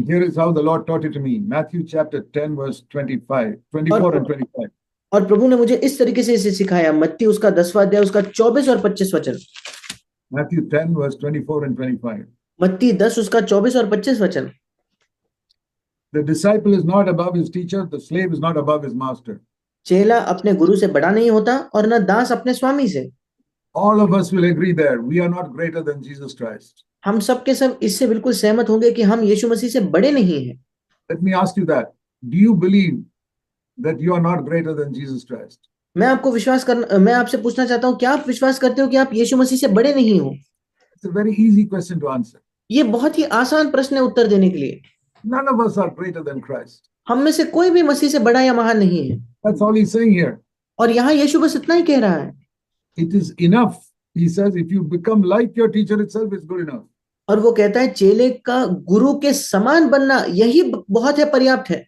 Here is how the Lord taught it to me. Matthew chapter 10 verse 25, 24 and 25. और प्रभु ने मुझे इस तरीके से इसे सिखाया, मत्ती उसका 10वां अध्याय उसका 24 और 25 वचन। Matthew 10 verse 24 and 25. मत्ती 10 उसका 24 और 25 वचन। The disciple is not above his teacher, the slave is not above his master. चेला अपने गुरु से बड़ा नहीं होता और न दास अपने स्वामी से। All of us will agree there. We are not greater than Jesus Christ. हम सब के सब इससे बिल्कुल सहमत होंगे कि हम यीशु मसीह से बड़े नहीं हैं। Let me ask you that. Do you believe that you are not greater than Jesus Christ? मैं आपसे पूछना चाहता हूँ, क्या आप विश्वास करते हो कि आप यीशु मसीह से बड़े नहीं हो? It's a very easy question to answer. ये बहुत ही आसान प्रश्न है उत्तर देने के लिए। None of us are greater than Christ. हम में से कोई भी मसीह से बड़ा या महान नहीं है। That's all he's saying here. और यहाँ यीशु बस इतना ही कह रहा है। It is enough. He says, if you become like your teacher itself, it's good enough. और वो कहता है चेले का गुरु के समान बनना यही बहुत है, पर्याप्त है।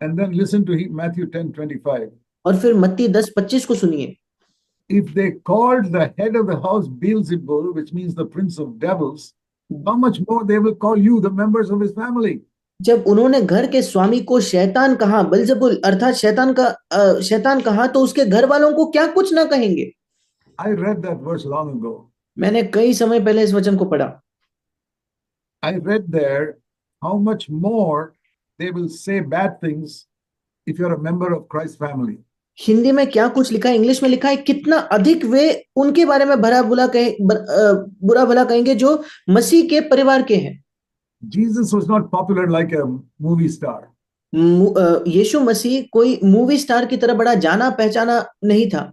And then listen to Matthew 10:25. और फिर मत्ती 10:25 को सुनिए। If they called the head of the house Beelzebul, which means the prince of devils, how much more they will call you, the members of his family. जब उन्होंने घर के स्वामी को शैतान कहा, बेल्जेबुल अर्थात शैतान कहा, तो उसके घर वालों को क्या कुछ ना कहेंगे। I read that verse long ago. मैंने कई समय पहले इस वचन को पढ़ा। I read there how much more they will say bad things if you're a member of Christ's family. Hindi में क्या कुछ लिखा है, इंग्लिश में लिखा है, कितना अधिक वे उनके बारे में बुरा भला कहेंगे जो मसीह के परिवार के हैं। Jesus was not popular like a movie star. यीशु मसीह कोई मूवी स्टार की तरह बड़ा जाना पहचाना नहीं था।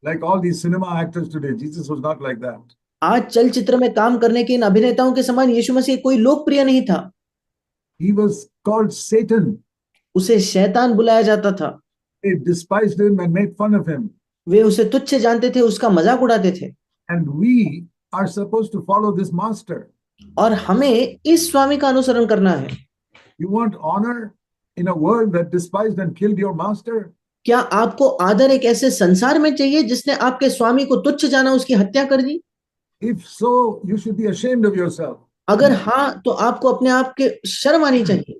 Like all these cinema actors today, Jesus was not like that. आज चलचित्र में काम करने के इन अभिनेताओं के समान यीशु मसीह कोई लोकप्रिय नहीं था। He was called Satan. उसे शैतान बुलाया जाता था। They despised him and made fun of him. वे उसे तुच्छ जानते थे, उसका मजाक उड़ाते थे। And we are supposed to follow this master. और हमें इस स्वामी का अनुसरण करना है। You want honor in a world that despised and killed your master? क्या आपको आदर एक ऐसे संसार में चाहिए जिसने आपके स्वामी को तुच्छ जाना, उसकी हत्या कर दी? If so, you should be ashamed of yourself. अगर हाँ, तो आपको अपने आप के शर्म आनी चाहिए।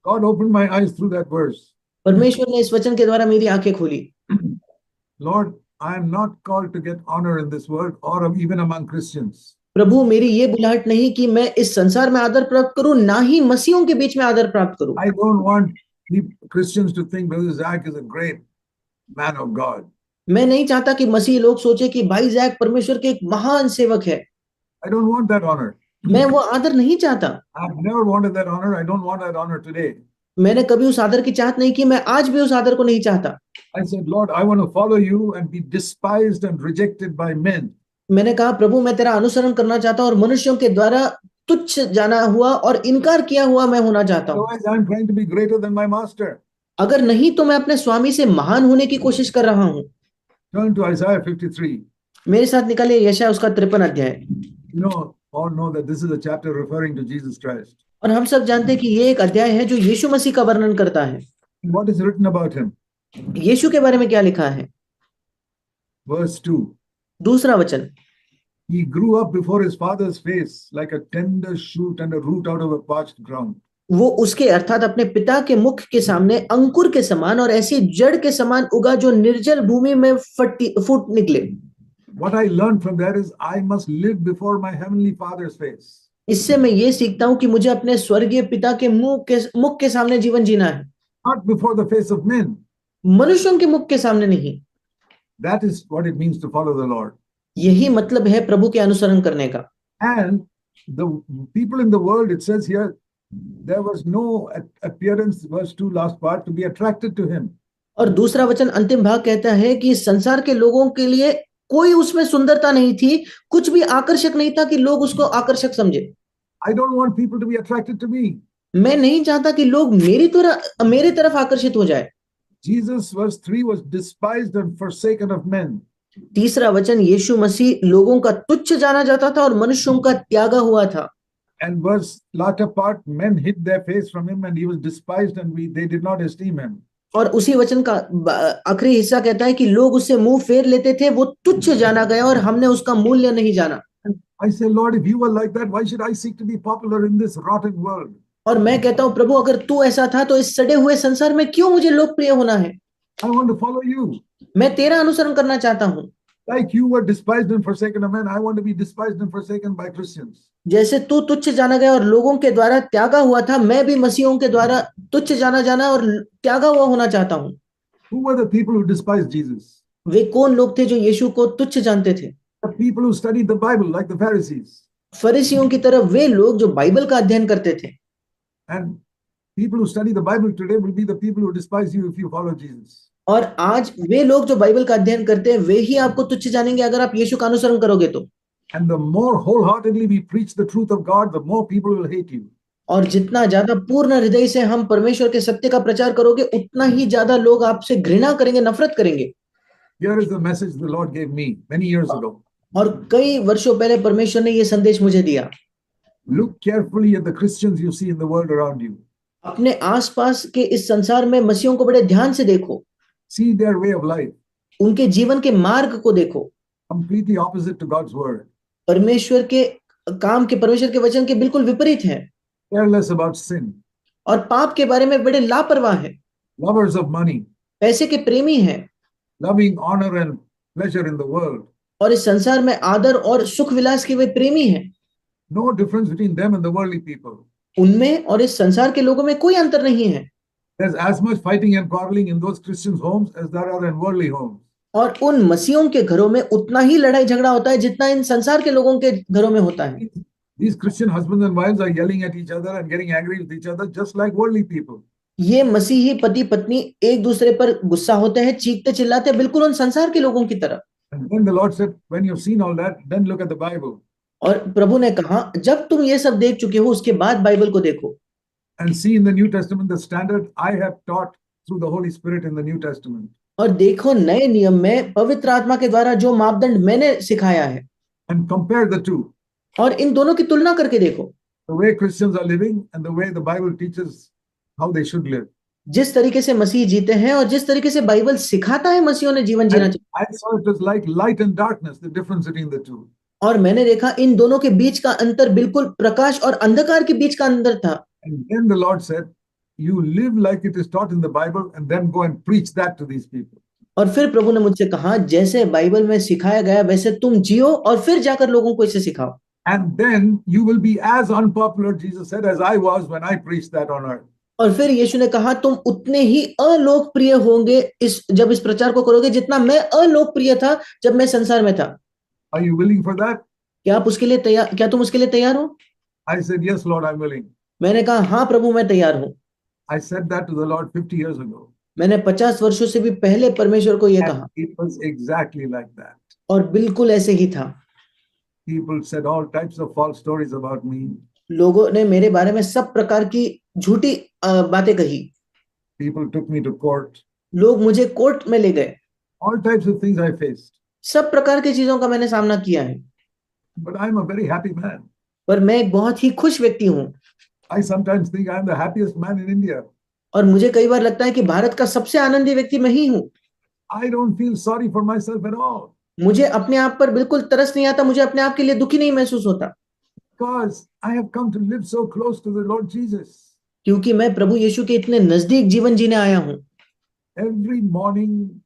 God opened my eyes through that verse. परमेश्वर ने इस वचन के द्वारा मेरी आंखें खोली। Lord, I am not called to get honor in this world or even among Christians. प्रभु, मेरी ये बुलाहट नहीं कि मैं इस संसार में आदर प्राप्त करूं, ना ही मसीहों के बीच में आदर प्राप्त करूं। I don't want Christians to think Brother Zach is a great man of God. मैं नहीं चाहता कि मसीह लोग सोचे कि भाई जैक परमेश्वर के एक महान सेवक है। I don't want that honor. मैं वो आदर नहीं चाहता। I've never wanted that honor. I don't want that honor today. मैंने कभी उस आदर की चाहत नहीं की, मैं आज भी उस आदर को नहीं चाहता। I said, Lord, I want to follow you and be despised and rejected by men. मैंने कहा, प्रभु मैं तेरा अनुसरण करना चाहता हूं और मनुष्यों के द्वारा तुच्छ जाना हुआ और इनकार किया हुआ मैं होना चाहता हूं। Otherwise, I'm trying to be greater than my master. अगर नहीं तो मैं अपने स्वामी से महान होने की कोशिश कर रहा हूं। Turn to Isaiah 53. मेरे साथ निकालिए यशायाह उसका 53 अध्याय। All know that this is a chapter referring to Jesus Christ. और हम सब जानते हैं कि ये एक अध्याय है जो यीशु मसीह का वर्णन करता है। What is written about him? यीशु के बारे में क्या लिखा है? Verse 2. दूसरा वचन। He grew up before his father's face like a tender shoot and a root out of a parched ground. वो उसके अर्थात अपने पिता के मुख के सामने अंकुर के समान और ऐसी जड़ के समान उगा जो निर्जल भूमि में फूट निकले। What I learned from that is I must live before my heavenly Father's face. इससे मैं ये सीखता हूं कि मुझे अपने स्वर्गीय पिता के मुख के सामने जीवन जीना है। Not before the face of men. मनुष्यों के मुख के सामने नहीं। That is what it means to follow the Lord. यही मतलब है प्रभु के अनुसरण करने का। And the people in the world, it says here, there was no appearance, verse 2 last part, to be attracted to him. और दूसरा वचन अंतिम भाग कहता है कि संसार के लोगों के लिए कोई उसमें सुंदरता नहीं थी, कुछ भी आकर्षक नहीं था कि लोग उसको आकर्षक समझे। I don't want people to be attracted to me. मैं नहीं चाहता कि लोग मेरी तरफ आकर्षित हो जाए। Jesus, verse 3, was despised and forsaken of men. तीसरा वचन, यीशु मसीह लोगों का तुच्छ जाना जाता था और मनुष्यों का त्यागा हुआ था। And verse latter part, men hid their face from him and he was despised and they did not esteem him. और उसी वचन का आखिरी हिस्सा कहता है कि लोग उससे मुंह फेर लेते थे, वो तुच्छ जाना गया और हमने उसका मूल्य नहीं जाना। I say, Lord, if you were like that, why should I seek to be popular in this rotten world? और मैं कहता हूँ प्रभु अगर तू ऐसा था तो इस सड़े हुए संसार में क्यों मुझे लोकप्रिय होना है? I want to follow you. मैं तेरा अनुसरण करना चाहता हूँ। Like you were despised and forsaken of men, I want to be despised and forsaken by Christians. जैसे तू तुच्छ जाना गया और लोगों के द्वारा त्यागा हुआ था, मैं भी मसीहों के द्वारा तुच्छ जाना और त्यागा हुआ होना चाहता हूँ। Who were the people who despised Jesus? वे कौन लोग थे जो यीशु को तुच्छ जानते थे? The people who studied the Bible, like the Pharisees. फरीसियों की तरह वे लोग जो बाइबल का अध्ययन करते थे। And people who study the Bible today will be the people who despise you if you follow Jesus. और आज वे लोग जो बाइबल का अध्ययन करते हैं वे ही आपको तुच्छ जानेंगे अगर आप यीशु का अनुसरण करोगे तो। And the more wholeheartedly we preach the truth of God, the more people will hate you. और जितना ज्यादा पूर्ण हृदय से हम परमेश्वर के सत्य का प्रचार करोगे उतना ही ज्यादा लोग आपसे घृणा करेंगे, नफरत करेंगे। Here is the message the Lord gave me many years ago. और कई वर्षों पहले परमेश्वर ने ये संदेश मुझे दिया। Look carefully at the Christians you see in the world around you. अपने आसपास के इस संसार में मसीहों को बड़े ध्यान से देखो। See their way of life, उनके जीवन के मार्ग को देखो। completely opposite to God's word. परमेश्वर के वचन के बिल्कुल विपरीत है। Careless about sin, और पाप के बारे में बड़े लापरवाह है। lovers of money, पैसे के प्रेमी हैं। loving honor and pleasure in the world. और इस संसार में आदर और सुख विलास के वे प्रेमी हैं। No difference between them and the worldly people. उनमें और इस संसार के लोगों में कोई अंतर नहीं है। There's as much fighting and quarreling in those Christians' homes as there are in worldly homes. और उन मसीहों के घरों में उतना ही लड़ाई झगड़ा होता है जितना इन संसार के लोगों के घरों में होता है। These Christian husbands and wives are yelling at each other and getting angry with each other just like worldly people. ये मसीही पति पत्नी एक दूसरे पर गुस्सा होते हैं, चीखते चिल्लाते हैं, बिल्कुल उन संसार के लोगों की तरह। And then the Lord said, when you've seen all that, then look at the Bible. और प्रभु ने कहा जब तुम ये सब देख चुके हो उसके बाद बाइबल को देखो। And see in the New Testament the standard I have taught through the Holy Spirit in the New Testament. और देखो नए नियम में पवित्र आत्मा के द्वारा जो मापदंड मैंने सिखाया है। And compare the two. और इन दोनों की तुलना करके देखो। The way Christians are living and the way the Bible teaches how they should live. जिस तरीके से मसीह जीते हैं और जिस तरीके से बाइबल सिखाता है मसीहों ने जीवन जीना चाहिए। I saw it as like light and darkness, the difference between the two. और मैंने देखा इन दोनों के बीच का अंतर बिल्कुल प्रकाश और अंधकार के बीच का अंतर था। And then the Lord said, you live like it is taught in the Bible and then go and preach that to these people. और फिर प्रभु ने मुझसे कहा जैसे बाइबल में सिखाया गया वैसे तुम जियो और फिर जाकर लोगों को इसे सिखाओ। And then you will be as unpopular, Jesus said, as I was when I preached that on earth. और फिर यीशु ने कहा तुम उतने ही अलोकप्रिय होंगे जब इस प्रचार को करोगे जितना मैं अलोकप्रिय था जब मैं संसार में था। Are you willing for that? क्या तुम उसके लिए तैयार हो? I said, yes, Lord, I'm willing. मैंने कहा हाँ प्रभु मैं तैयार हूँ। I said that to the Lord 50 years ago. मैंने 50 वर्षों से भी पहले परमेश्वर को यह कहा। It was exactly like that. और बिल्कुल ऐसे ही था। People said all types of false stories about me. लोगों ने मेरे बारे में सब प्रकार की झूठी बातें कही। People took me to court. लोग मुझे कोर्ट में ले गए। All types of things I faced. सब प्रकार की चीजों का मैंने सामना किया है। But I'm a very happy man. पर मैं एक बहुत ही खुश व्यक्ति हूँ। I sometimes think I'm the happiest man in India. और मुझे कई बार लगता है कि भारत का सबसे आनंदी व्यक्ति मैं ही हूँ। I don't feel sorry for myself at all. मुझे अपने आप पर बिल्कुल तरस नहीं आता, मुझे अपने आप के लिए दुखी नहीं महसूस होता। Because I have come to live so close to the Lord Jesus. क्योंकि मैं प्रभु यीशु के इतने नजदीक जीवन जीने आया हूँ। Every morning,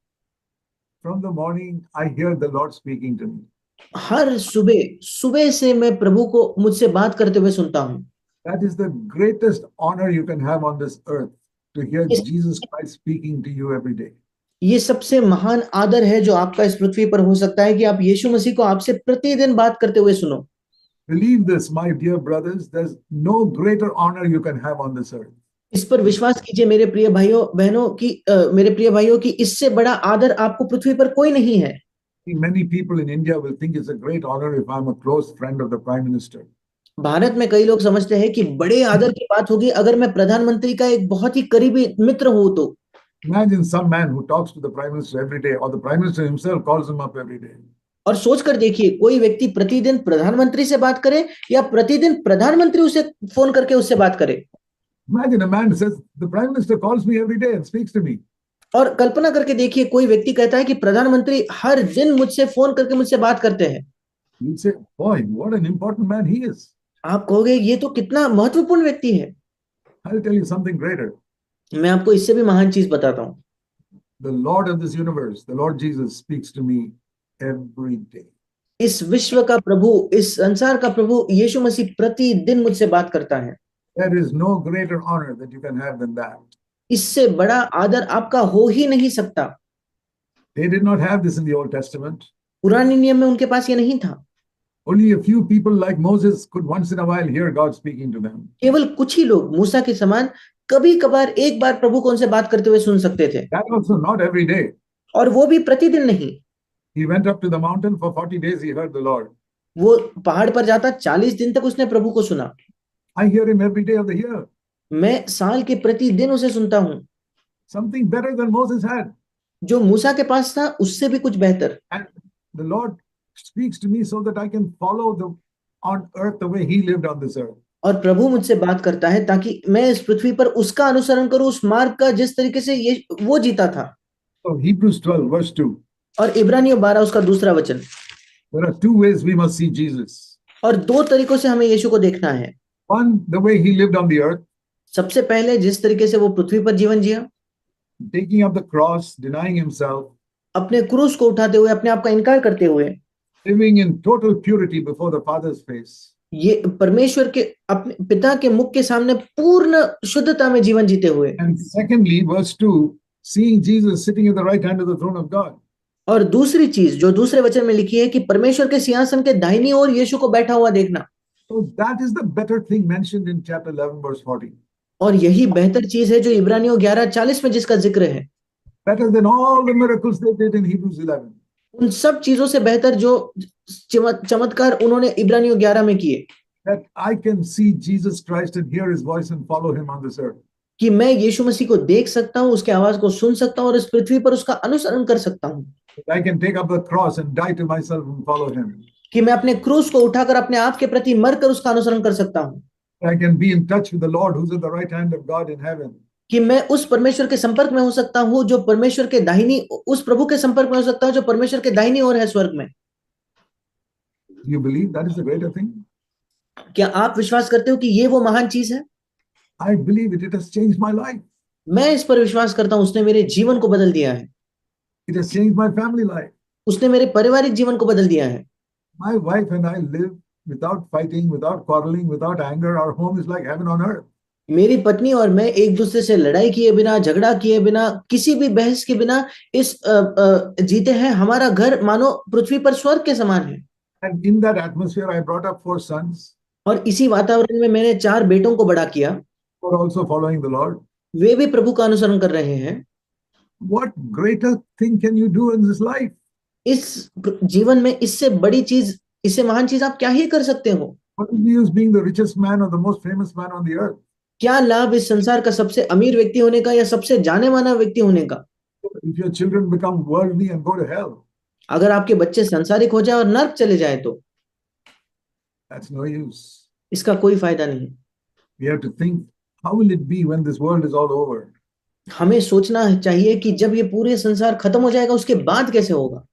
from the morning, I hear the Lord speaking to me. हर सुबह से मैं प्रभु को मुझसे बात करते हुए सुनता हूँ। That is the greatest honor you can have on this earth, to hear Jesus Christ speaking to you every day. ये सबसे महान आदर है जो आपका इस पृथ्वी पर हो सकता है कि आप यीशु मसीह को आपसे प्रतिदिन बात करते हुए सुनो। Believe this, my dear brothers, there's no greater honor you can have on this earth. इस पर विश्वास कीजिए मेरे प्रिय भाइयों की इससे बड़ा आदर आपको पृथ्वी पर कोई नहीं है। Many people in India will think it's a great honor if I'm a close friend of the Prime Minister. Bharat में कई लोग समझते हैं कि बड़े आदर की बात होगी अगर मैं प्रधानमंत्री का एक बहुत ही करीबी मित्र हूं तो। Imagine some man who talks to the Prime Minister every day, or the Prime Minister himself calls him up every day. और सोचकर देखिए कोई व्यक्ति प्रतिदिन प्रधानमंत्री से बात करे या प्रतिदिन प्रधानमंत्री उसे फोन करके उससे बात करे। Imagine a man who says, the Prime Minister calls me every day and speaks to me. और कल्पना करके देखिए कोई व्यक्ति कहता है कि प्रधानमंत्री हर दिन मुझसे फोन करके मुझसे बात करते हैं। You'd say, boy, what an important man he is. आप कहोगे ये तो कितना महत्वपूर्ण व्यक्ति है। I'll tell you something greater. मैं आपको इससे भी महान चीज बताता हूँ। The Lord of this universe, the Lord Jesus, speaks to me every day. इस विश्व का प्रभु, इस संसार का प्रभु यीशु मसीह प्रतिदिन मुझसे बात करता है। There is no greater honor that you can have than that. इससे बड़ा आदर आपका हो ही नहीं सकता। They did not have this in the Old Testament. पुराने नियम में उनके पास ये नहीं था। Only a few people like Moses could once in a while hear God speaking to them. केवल कुछ ही लोग मूसा के समान कभी कभार एक बार प्रभु को उनसे बात करते हुए सुन सकते थे, That also not every day. और वो भी प्रतिदिन नहीं। He went up to the mountain for 40 days, he heard the Lord. वो पहाड़ पर जाता, 40 दिन तक उसने प्रभु को सुना। I hear him every day of the year. मैं साल के प्रतिदिन उसे सुनता हूँ। Something better than Moses had. जो मूसा के पास था उससे भी कुछ बेहतर। And the Lord speaks to me so that I can follow the on earth the way he lived on this earth. और प्रभु मुझसे बात करता है ताकि मैं इस पृथ्वी पर उसका अनुसरण करूं, उस मार्ग का जिस तरीके से ये वो जीता था। So Hebrews 12 verse 2. और इब्रानियों 12 उसका दूसरा वचन। There are two ways we must see Jesus. और दो तरीकों से हमें यीशु को देखना है। One, the way he lived on the earth, सबसे पहले जिस तरीके से वो पृथ्वी पर जीवन जिया, taking up the cross, denying himself, अपने क्रूस को उठाते हुए, अपने आप का इनकार करते हुए, living in total purity before the Father's face. ये परमेश्वर के अपने पिता के मुख के सामने पूर्ण शुद्धता में जीवन जीते हुए। And secondly, verse 2, seeing Jesus sitting at the right hand of the throne of God. और दूसरी चीज जो दूसरे वचन में लिखी है कि परमेश्वर के सिंहासन के दाहिनी ओर यीशु को बैठा हुआ देखना। So that is the better thing mentioned in chapter 11 verse 40. और यही बेहतर चीज है जो इब्रानियों 11:40 में जिसका जिक्र है। Better than all the miracles they did in Hebrews 11. उन सब चीजों से बेहतर जो चमत्कार उन्होंने इब्रानियों 11 में किए। That I can see Jesus Christ and hear his voice and follow him on this earth. कि मैं यीशु मसीह को देख सकता हूँ, उसके आवाज को सुन सकता हूँ और इस पृथ्वी पर उसका अनुसरण कर सकता हूँ। I can take up the cross and die to myself and follow him. कि मैं अपने क्रूस को उठाकर अपने आप के प्रति मरकर उसका अनुसरण कर सकता हूँ। I can be in touch with the Lord who's at the right hand of God in heaven. कि मैं उस परमेश्वर के संपर्क में हो सकता हूँ जो परमेश्वर के दाहिनी, उस प्रभु के संपर्क में हो सकता हूँ जो परमेश्वर के दाहिनी ओर है स्वर्ग में। You believe that is the greater thing? क्या आप विश्वास करते हो कि ये वो महान चीज है? I believe it. It has changed my life. मैं इस पर विश्वास करता हूँ, उसने मेरे जीवन को बदल दिया है। It has changed my family life. उसने मेरे पारिवारिक जीवन को बदल दिया है। My wife and I live without fighting, without quarreling, without anger. Our home is like heaven on earth. मेरी पत्नी और मैं एक दूसरे से लड़ाई किए बिना, झगड़ा किए बिना, किसी भी बहस के बिना इस जीते हैं। हमारा घर मानो पृथ्वी पर स्वर्ग के समान है। And in that atmosphere, I brought up 4 sons और इसी वातावरण में मैंने 4 बेटों को बड़ा किया। who are also following the Lord. वे भी प्रभु का अनुसरण कर रहे हैं। What greater thing can you do in this life? इस जीवन में इससे बड़ी चीज, इससे महान चीज आप क्या ही कर सकते हो? What is the use being the richest man or the most famous man on the earth? क्या लाभ इस संसार का सबसे अमीर व्यक्ति होने का या सबसे जाने माना व्यक्ति होने का? If your children become worldly and go to hell, अगर आपके बच्चे सांसारिक हो जाए और नर्क चले जाए तो that's no use. इसका कोई फायदा नहीं। We have to think, how will it be when this world is all over? हमें सोचना चाहिए कि जब ये पूरे संसार खत्म हो जाएगा उसके बाद कैसे होगा।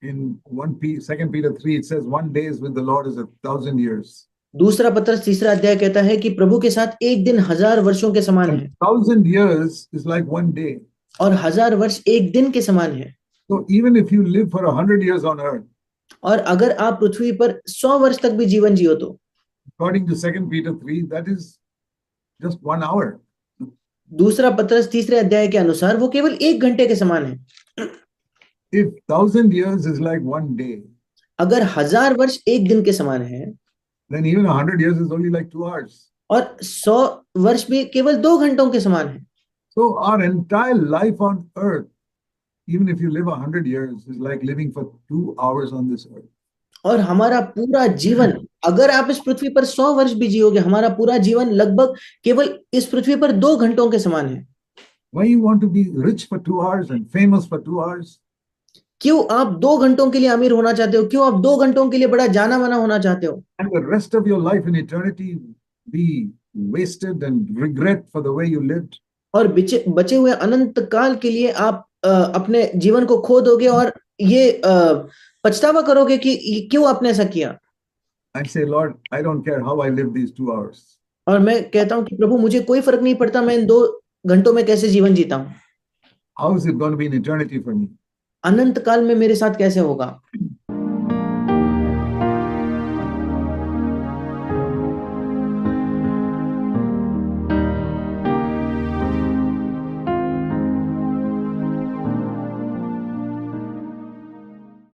In 2 Peter 3, it says, 1 day is with the Lord is 1,000 years. दूसरा पत्रस 3 अध्याय कहता है कि प्रभु के साथ एक दिन 1000 वर्षों के समान है। 1,000 years is like 1 day. और 1000 वर्ष एक दिन के समान है। So even if you live for 100 years on earth, और अगर आप पृथ्वी पर 100 वर्ष तक भी जीवन जियो तो according to 2 Peter 3, that is just 1 hour. दूसरा पत्रस 3 अध्याय के अनुसार वो केवल 1 घंटे के समान है। If 1,000 years is like 1 day, अगर 1000 वर्ष एक दिन के समान है, then even 100 years is only like 2 hours. और 100 वर्ष भी केवल 2 घंटों के समान है। So our entire life on earth, even if you live 100 years, is like living for 2 hours on this earth. और हमारा पूरा जीवन, अगर आप इस पृथ्वी पर 100 वर्ष भी जियोगे, हमारा पूरा जीवन लगभग केवल इस पृथ्वी पर 2 घंटों के समान है। Why you want to be rich for 2 hours and famous for 2 hours? क्यों आप 2 घंटों के लिए अमीर होना चाहते हो? क्यों आप 2 घंटों के लिए बड़ा जाना माना होना चाहते हो? And the rest of your life in eternity be wasted and regret for the way you lived? और बचे हुए अनंत काल के लिए आप अपने जीवन को खो दोगे और ये पछतावा करोगे कि क्यों आपने ऐसा किया। I say, Lord, I don't care how I live these 2 hours. और मैं कहता हूं कि प्रभु मुझे कोई फर्क नहीं पड़ता मैं इन 2 घंटों में कैसे जीवन जीता हूं, How is it going to be in eternity for me? अनंत काल में मेरे साथ कैसे होगा।